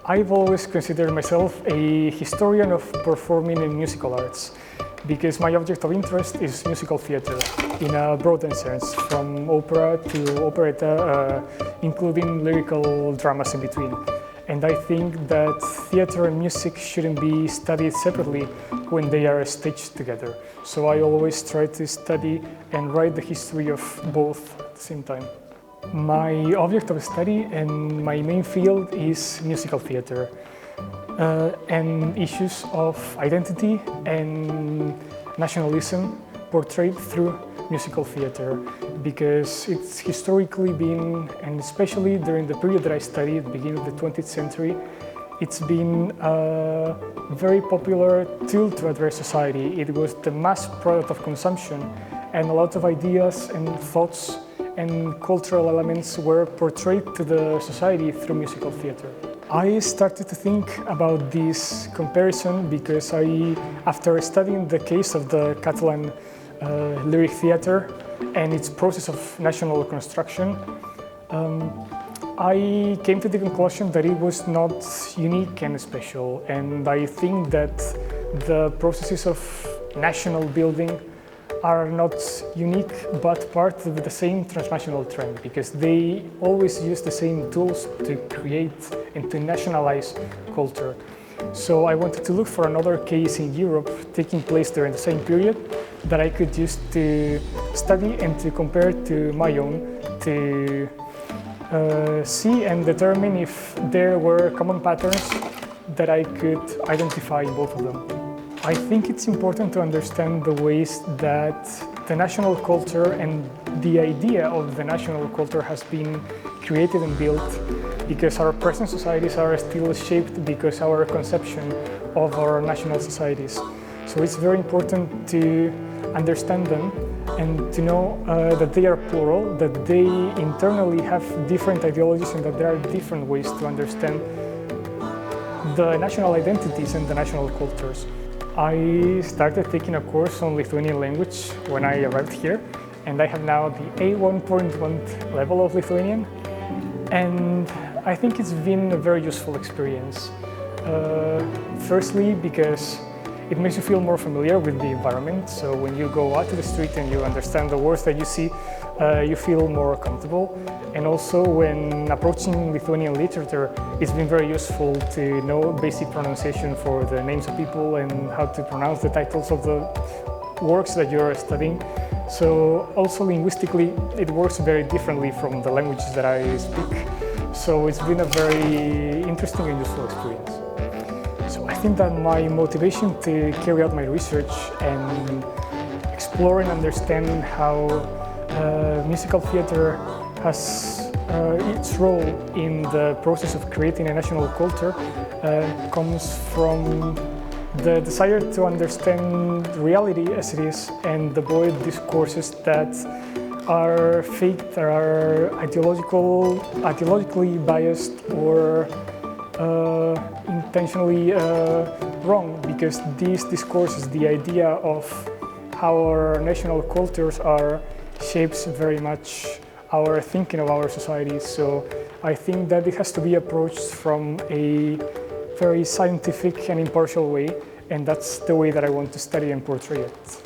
I've always considered myself a historian of performing and musical arts because my object of interest is musical theater in a broader sense, from opera to operetta, including lyrical dramas in between. And I think that theater and music shouldn't be studied separately when they are staged together. So I always try to study and write the history of both at the same time. My object of study and my main field is musical theater and issues of identity and nationalism portrayed through musical theater, because it's historically been, and especially during the period that I studied, the beginning of the 20th century, it's been a very popular tool to address society. It was the mass product of consumption, and a lot of ideas and thoughts and cultural elements were portrayed to the society through musical theater. I started to think about this comparison because after studying the case of the Catalan lyric theater and its process of national construction, I came to the conclusion that it was not unique and special, and I think that the processes of national building are not unique but part of the same transnational trend, because they always use the same tools to create and to nationalize culture. So I wanted to look for another case in Europe taking place during the same period that I could use to study and to compare to my own, to see and determine if there were common patterns that I could identify in both of them. I think it's important to understand the ways that the national culture and the idea of the national culture has been created and built, because our present societies are still shaped because our conception of our national societies. So it's very important to understand them and to know that they are plural, that they internally have different ideologies, and that there are different ways to understand the national identities and the national cultures. I started taking a course on Lithuanian language when I arrived here, and I have now the A1.1 level of Lithuanian, and I think it's been a very useful experience. Firstly, because it makes you feel more familiar with the environment, so when you go out to the street and you understand the words that you see, you feel more comfortable. And also, when approaching Lithuanian literature, it's been very useful to know basic pronunciation for the names of people and how to pronounce the titles of the works that you're studying. So also linguistically, it works very differently from the languages that I speak. So it's been a very interesting and useful experience. So I think that my motivation to carry out my research and explore and understand how musical theater has its role in the process of creating a national culture comes from the desire to understand reality as it is and avoid discourses that are fake, that are ideologically biased or intentionally wrong, because these discourses, the idea of how our national cultures are, shapes very much our thinking of our society. So I think that it has to be approached from a very scientific and impartial way, and that's the way that I want to study and portray it.